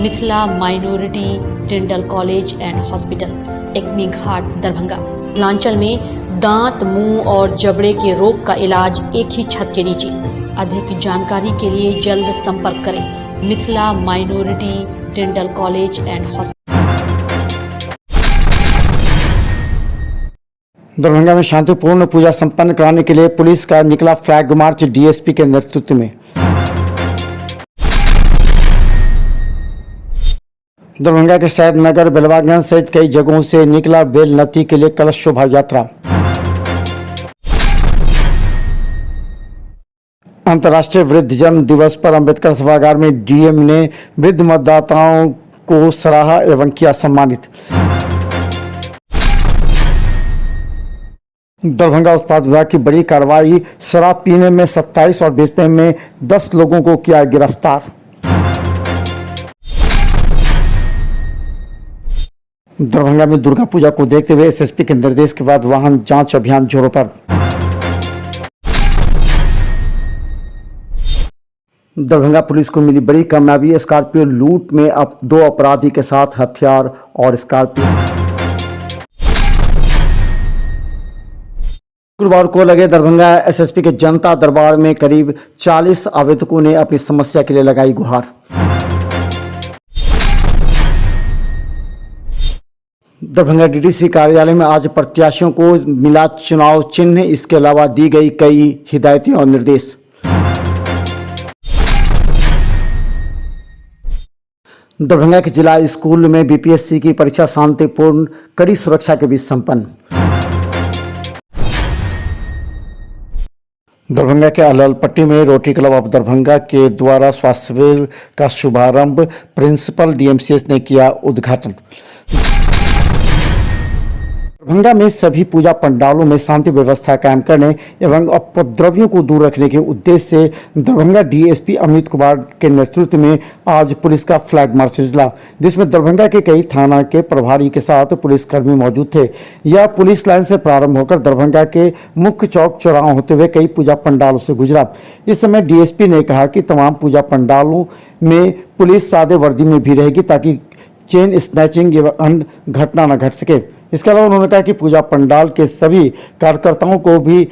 Mithila minority dental college and hospital, Ekmi Ghat, Darbhanga. Mithilanchal में दांत, मुंह और जबड़े के रोग का इलाज एक ही छत के नीचे। अधिक जानकारी के लिए जल्द संपर्क करें Mithila minority dental college and hospital. Darbhanga में शांतिपूर्ण पूजा संपन्न कराने के लिए पुलिस का निकला फ्लैग मार्च डीएसपी के नेतृत्व में। दरभंगा के सैद नगर, बेलवागंज सहित कई जगहों से निकला बेलनती के लिए कलश शोभा यात्रा। अंतर्राष्ट्रीय वृद्धजन दिवस पर अंबेडकर सभागार में डीएम ने वृद्ध मतदाताओं को सराहा एवं किया सम्मानित। दरभंगा उत्पाद विभाग की बड़ी कार्रवाई, शराब पीने में 27 और बेचने में 10 लोगों को किया गिरफ्तार। दरभंगा में दुर्गा पूजा को देखते हुए एसएसपी के निर्देश के बाद वाहन जांच अभियान जोरों पर। दरभंगा पुलिस को मिली बड़ी कामयाबी, स्कॉर्पियो लूट में अब 2 अपराधी के साथ हथियार और स्कॉर्पियो। शुक्रवार को लगे दरभंगा एसएसपी के जनता दरबार में करीब 40 आवेदकों ने अपनी समस्या के लिए लगाई गुहार। दरभंगा डीडीसी कार्यालय में आज प्रत्याशियों को मिला चुनाव चिन्ह, इसके अलावा दी गई कई हिदायतें और निर्देश। दरभंगा के जिला स्कूल में बीपीएससी की परीक्षा शांतिपूर्ण कड़ी सुरक्षा के बीच संपन्न। दरभंगा के अललपट्टी में रोटरी क्लब ऑफ दरभंगा के द्वारा स्वास्थ्य शिविर का शुभारंभ, प्रिंसिपल डीएमसीएच ने किया उद्घाटन। दरभंगा में सभी पूजा पंडालों में शांति व्यवस्था कायम करने एवं उपद्रवियों को दूर रखने के उद्देश्य से दरभंगा डीएसपी अमित कुमार के नेतृत्व में आज पुलिस का फ्लैग मार्च निकला, जिसमें दरभंगा के कई थाना के प्रभारी के साथ पुलिसकर्मी मौजूद थे। यह पुलिस लाइन से प्रारंभ होकर दरभंगा के मुख्य चौक चौराहा होते हुए कई पूजा पंडालों से गुजरा। इस समय डीएसपी ने कहा कि तमाम पूजा पंडालों में पुलिस सादे वर्दी में भी रहेगी ताकि चेन स्नैचिंग एवं अन्य घटना न घट सके। इसके अलावा उन्होंने कहा कि पूजा पंडाल के सभी कार्यकर्ताओं को भी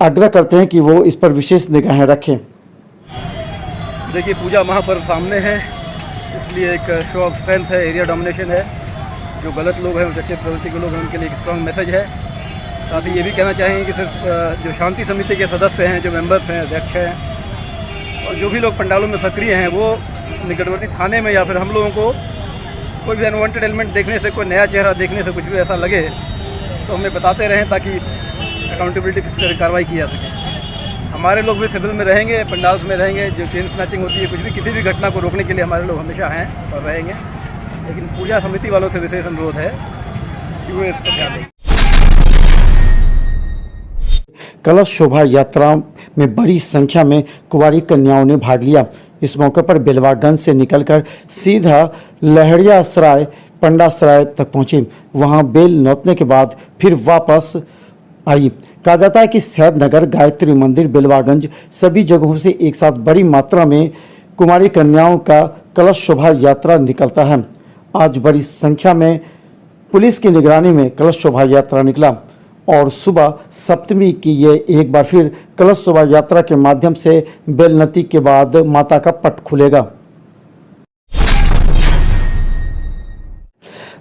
आग्रह करते हैं कि वो इस पर विशेष निगाहें रखें। देखिए, पूजा महापर्व सामने है, इसलिए एक शो ऑफ स्ट्रेंथ है, एरिया डोमिनेशन है। जो गलत लोग हैं, उच्च प्रवृत्ति के लोग हैं, उनके लिए एक स्ट्रॉन्ग मैसेज है। साथ ही ये भी कहना चाहेंगे कि सिर्फ जो शांति समिति के सदस्य हैं, जो मेंबर्स हैं, अध्यक्ष हैं और जो भी लोग पंडालों में सक्रिय हैं, वो निकटवर्ती थाने में या फिर हम लोगों को कोई भी अनवांटेड एलिमेंट देखने से, कोई नया चेहरा देखने से कुछ भी ऐसा लगे तो हमें बताते रहें ताकि अकाउंटेबिलिटी फिक्स करके कार्रवाई की जा सके। हमारे लोग भी सिविल में रहेंगे, पंडाल्स में रहेंगे। जो चेन स्नैचिंग होती है, कुछ भी किसी भी घटना को रोकने के लिए हमारे लोग हमेशा हैं और रहेंगे। लेकिन पूजा समिति वालों से विशेष अनुरोध है कि वो इस पर ध्यान दें। कलश शोभा यात्रा में बड़ी संख्या में कुंवारी कन्याओं ने भाग लिया। इस मौके पर बेलवागंज से निकलकर सीधा लहरिया सराय, पंडा सराय तक पहुंची। वहां बेल नौतने के बाद फिर वापस आई। कहा जाता है कि सैद नगर, गायत्री मंदिर, बेलवागंज सभी जगहों से एक साथ बड़ी मात्रा में कुमारी कन्याओं का कलश शोभा यात्रा निकलता है। आज बड़ी संख्या में पुलिस की निगरानी में कलश शोभा यात्रा निकला और सुबह सप्तमी की ये एक बार फिर कलश शोभा यात्रा के माध्यम से बेलनती के बाद माता का पट खुलेगा।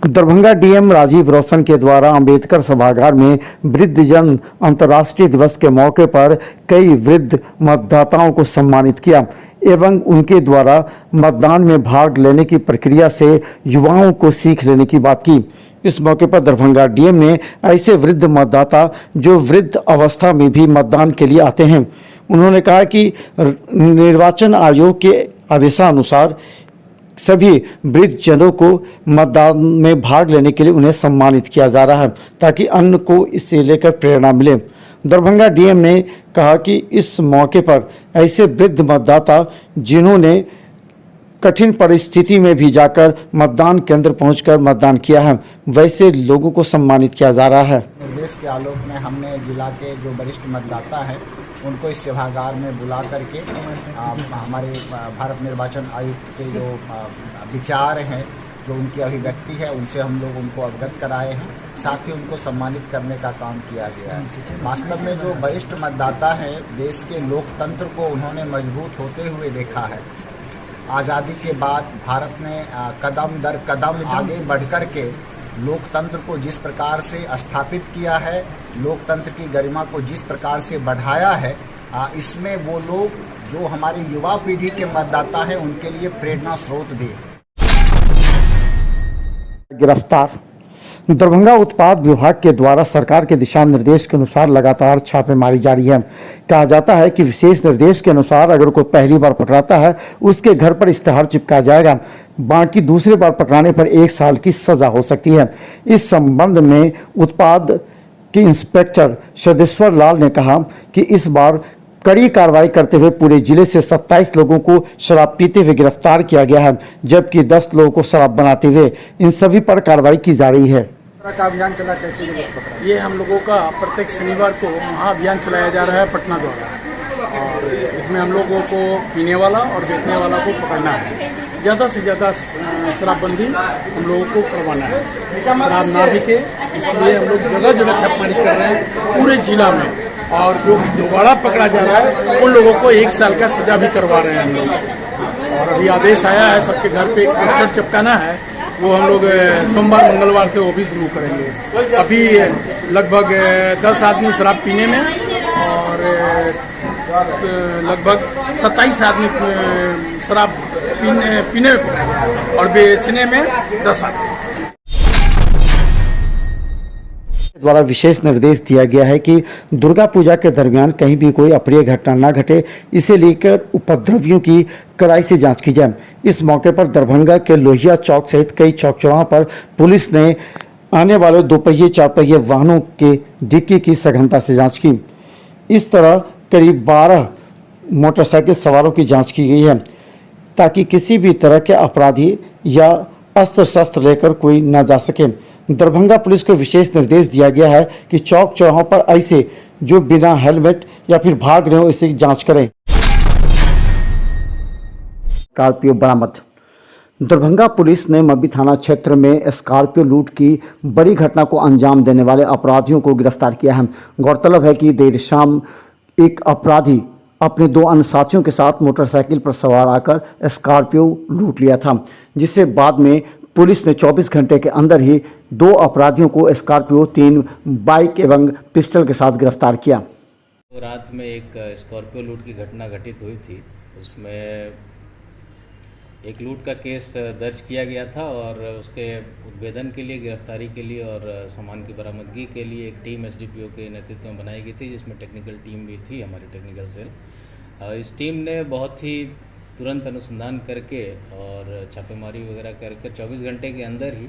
दरभंगा डीएम राजीव रोशन के द्वारा अंबेडकर सभागार में वृद्धजन अंतर्राष्ट्रीय दिवस के मौके पर कई वृद्ध मतदाताओं को सम्मानित किया एवं उनके द्वारा मतदान में भाग लेने की प्रक्रिया से युवाओं को सीख लेने की बात की। इस मौके पर दरभंगा डीएम ने ऐसे वृद्ध मतदाता जो वृद्ध अवस्था में भी मतदान के लिए आते हैं, उन्होंने कहा कि निर्वाचन आयोग के आदेशानुसार सभी वृद्धजनों को मतदान में भाग लेने के लिए उन्हें सम्मानित किया जा रहा है ताकि अन्य को इससे लेकर प्रेरणा मिले। दरभंगा डीएम ने कहा कि इस मौके पर ऐसे वृद्ध मतदाता जिन्होंने कठिन परिस्थिति में भी जाकर मतदान केंद्र पहुंचकर मतदान किया है, वैसे लोगों को सम्मानित किया जा रहा है। निर्देश के आलोक में हमने जिला के जो वरिष्ठ मतदाता हैं उनको इस सभागार में बुला करके हमारे भारत निर्वाचन आयुक्त के जो विचार हैं, जो उनकी अभिव्यक्ति है, उनसे हम लोग उनको अवगत कराए हैं। साथ ही उनको सम्मानित करने का काम किया गया है। वास्तव में जो वरिष्ठ मतदाता हैं, देश के लोकतंत्र को उन्होंने मजबूत होते हुए देखा है। आज़ादी के बाद भारत ने कदम दर कदम आगे बढ़कर के लोकतंत्र को जिस प्रकार से स्थापित किया है, लोकतंत्र की गरिमा को जिस प्रकार से बढ़ाया है, इसमें वो लोग जो हमारी युवा पीढ़ी के मतदाता हैं, उनके लिए प्रेरणा स्रोत भी है। गिरफ्तार। दरभंगा उत्पाद विभाग के द्वारा सरकार के दिशा निर्देश के अनुसार लगातार छापेमारी जारी है। कहा जाता है कि विशेष निर्देश के अनुसार अगर कोई पहली बार पकड़ाता है, उसके घर पर इश्तेहार चिपकाया जाएगा, बाकी दूसरी बार पकड़ाने पर 1 साल की सजा हो सकती है। इस संबंध में उत्पाद के इंस्पेक्टर सदेश्वर लाल ने कहा कि इस बार कड़ी कार्रवाई करते हुए पूरे जिले से 27 लोगों को शराब पीते हुए गिरफ्तार किया गया है, जबकि 10 लोगों को शराब बनाते हुए इन सभी पर कार्रवाई की जा रही है। का अभियान चला कैसे ये हम लोगों का प्रत्येक शनिवार को महाअभियान चलाया जा रहा है पटना द्वारा, और इसमें हम लोगों को पीने वाला और बेचने वाला को पकड़ना है। ज़्यादा से ज़्यादा शराबबंदी हम लोगों को करवाना है, शराब ना बिके, इसलिए हम लोग जगह जगह छापेमारी कर रहे हैं पूरे जिला में। और जो दोबारा पकड़ा जा रहा है उन लोगों को 1 साल का सजा भी करवा रहे हैं हम लोग। और अभी आदेश आया है, सबके घर पे एक पोस्टर चिपकाना है, वो हम लोग सोमवार मंगलवार से वो भी शुरू करेंगे। अभी लगभग 10 आदमी शराब पीने में और लगभग 27 आदमी शराब पीने में और बेचने में 10 आदमी द्वारा विशेष निर्देश दिया गया है कि दुर्गा पूजा के दरमियान कहीं भी कोई अप्रिय घटना न घटे, इसे लेकर उपद्रवियों की कड़ाई से जांच की जाए। इस मौके पर दरभंगा के लोहिया चौक सहित कई चौक चौराहों पर पुलिस ने आने वाले 2 पहिए 4 पहिए वाहनों के डिक्की की सघनता से जांच की। इस तरह करीब 12 मोटरसाइकिल सवारों की जाँच की गई है, ताकि किसी भी तरह के अपराधी या अस्त्र शस्त्र लेकर कोई न जा सके। दरभंगा पुलिस को विशेष निर्देश दिया गया है कि चौक चौराहों पर ऐसे जो बिना हेलमेट या फिर भाग रहे हो, इसकी जांच करें। स्कॉर्पियो बरामद। दरभंगा पुलिस ने मब्बी थाना क्षेत्र में स्कॉर्पियो लूट की बड़ी घटना को अंजाम देने वाले अपराधियों को गिरफ्तार किया है। गौरतलब है कि देर शाम एक अपराधी अपने 2 अन्य साथियों के साथ मोटरसाइकिल पर सवार आकर स्कॉर्पियो लूट लिया था, जिसे बाद में पुलिस ने 24 घंटे के अंदर ही 2 अपराधियों को स्कॉर्पियो, 3 बाइक एवं पिस्टल के साथ गिरफ्तार किया। रात में एक स्कॉर्पियो लूट की घटना घटित हुई थी। उसमें एक लूट का केस दर्ज किया गया था और उसके उद्भेदन के लिए, गिरफ्तारी के लिए और सामान की बरामदगी के लिए एक टीम एसडीपीओ के नेतृत्व में बनाई गई थी, जिसमें टेक्निकल टीम भी थी, हमारी टेक्निकल सेल। इस टीम ने बहुत ही तुरंत अनुसंधान करके और छापेमारी वगैरह करके 24 घंटे के अंदर ही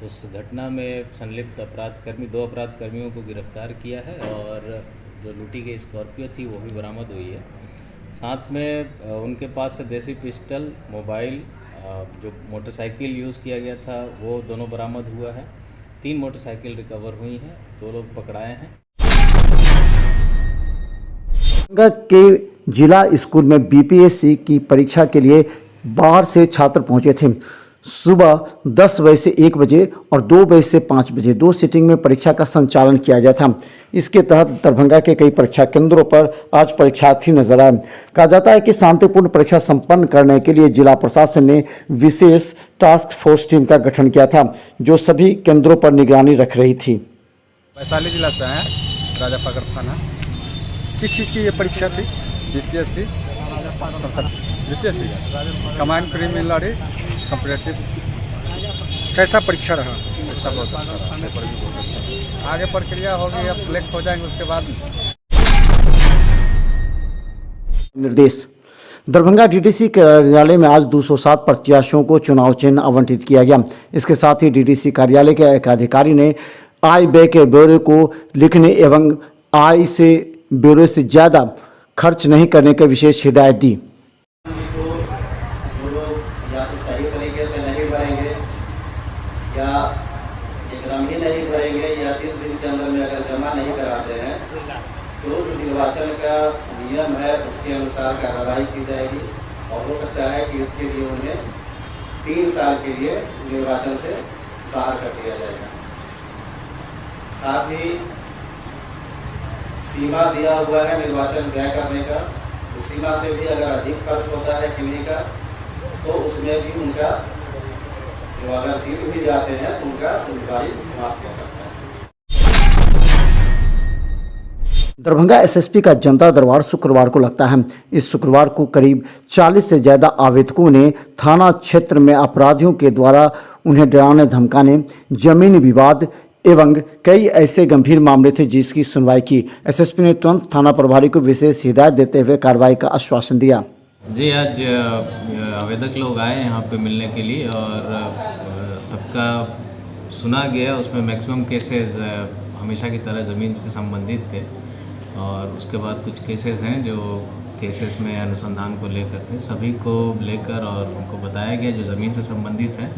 उस घटना में संलिप्त अपराधकर्मी 2 अपराधकर्मियों को गिरफ्तार किया है और जो लूटी गई स्कॉर्पियो थी वो भी बरामद हुई है। साथ में उनके पास से देसी पिस्टल, मोबाइल, जो मोटरसाइकिल यूज़ किया गया था वो दोनों बरामद हुआ है। 3 मोटरसाइकिल रिकवर हुई हैं, 2 लोग पकड़ाए हैं। के जिला स्कूल में बीपीएससी की परीक्षा के लिए बाहर से छात्र पहुंचे थे। सुबह 10 बजे से 1 बजे और 2 बजे से 5 बजे 2 सिटिंग में परीक्षा का संचालन किया गया था। इसके तहत दरभंगा के कई परीक्षा केंद्रों पर आज परीक्षार्थी नजर आए। कहा जाता है कि शांतिपूर्ण परीक्षा संपन्न करने के लिए जिला प्रशासन ने विशेष टास्क फोर्स टीम का गठन किया था, जो सभी केंद्रों पर निगरानी रख रही थी। वैशाली जिला से हैं, राजा फागर थाना। किस चीज़ की ये परीक्षा थी? BPSC command preliminary comparative. कैसा परीक्षा रहा? अच्छा, बहुत अच्छा रहा। पेपर भी बहुत अच्छा। आगे प्रक्रिया होगी, अब सिलेक्ट हो जाएंगे उसके बाद। निर्देश। दरभंगा डीडीसी कार्यालय में आज 207 प्रत्याशियों को चुनाव चिन्ह आवंटित किया गया। इसके साथ ही डीडीसी कार्यालय के एक अधिकारी ने आय व्यय के ब्यौरे को लिखने एवं आय से ब्यौरे से ज़्यादा खर्च नहीं करने की विशेष हिदायत दी। या तो सही तरीके से नहीं भरेंगे या एकदम ही नहीं भरेंगे या 30 दिन के अंदर में अगर जमा नहीं कराते हैं तो जो निर्वाचन का नियम है उसके अनुसार कार्रवाई की जाएगी और हो सकता है कि इसके लिए उन्हें 3 साल के लिए निर्वाचन से बाहर कर दिया जाएगा। साथ ही सीमा दिया हुआ है निर्वाचन व्यय करने का, उस सीमा से भी अगर अधिक खर्च होता है किन्हीं का तो उसमें भी उनका जो अगर जीत भी जाते हैं तो उनका उम्मीदवारी समाप्त हो सकता है। दरभंगा एसएसपी का जनता दरबार शुक्रवार को लगता है। इस शुक्रवार को करीब 40 से ज़्यादा आवेदकों ने थाना क्षेत्र में अपराधियों के द्वारा उन्हें डराने धमकाने, जमीन विवाद एवं कई ऐसे गंभीर मामले थे जिसकी सुनवाई की। एसएसपी ने तुरंत थाना प्रभारी को विशेष हिदायत देते हुए कार्रवाई का आश्वासन दिया। जी, आज आवेदक लोग आए यहाँ पे मिलने के लिए और सबका सुना गया। उसमें मैक्सिमम केसेस हमेशा की तरह ज़मीन से संबंधित थे और उसके बाद कुछ केसेस हैं जो केसेस में अनुसंधान को लेकर थे। सभी को लेकर और उनको बताया गया जो ज़मीन से संबंधित हैं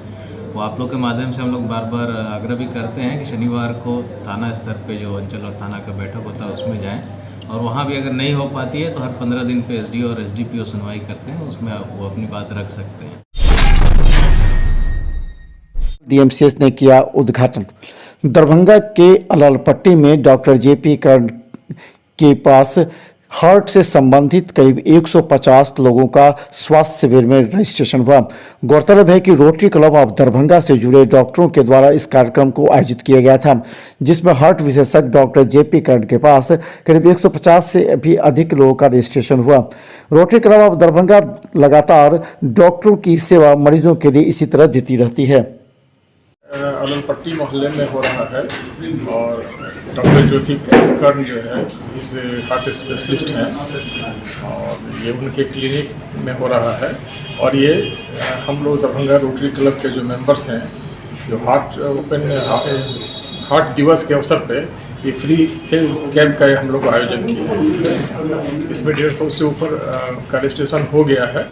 वो आप लोग के माध्यम से हम लोग बार बार आग्रह भी करते हैं कि शनिवार को थाना स्तर पे जो अंचल और थाना का बैठक होता है उसमें जाएं और वहाँ भी अगर नहीं हो पाती है तो हर 15 दिन पे एसडीओ और एसडीपीओ सुनवाई करते हैं, उसमें वो अपनी बात रख सकते हैं। डीएमसीएच ने किया उद्घाटन। दरभंगा के अललपट्टी में डॉक्टर जेपी कर्ण के पास हार्ट से संबंधित करीब 150 लोगों का स्वास्थ्य शिविर में रजिस्ट्रेशन हुआ। गौरतलब है कि रोटरी क्लब ऑफ दरभंगा से जुड़े डॉक्टरों के द्वारा इस कार्यक्रम को आयोजित किया गया था, जिसमें हार्ट विशेषज्ञ डॉक्टर जेपी कर्ण के पास करीब 150 से भी अधिक लोगों का रजिस्ट्रेशन हुआ। रोटरी क्लब ऑफ दरभंगा लगातार डॉक्टरों की सेवा मरीजों के लिए इसी तरह देती रहती है। अललपट्टी मोहल्ले में हो रहा है और डॉक्टर ज्योति कर्ण जो है इस हार्ट स्पेशलिस्ट हैं और ये उनके क्लिनिक में हो रहा है और ये हम लोग दरभंगा रोटरी क्लब के जो मेंबर्स हैं जो हार्ट दिवस के अवसर पे ये फ्री कैंप का हम लोग आयोजन किए हैं। इसमें 150 से ऊपर का रजिस्ट्रेशन हो गया है।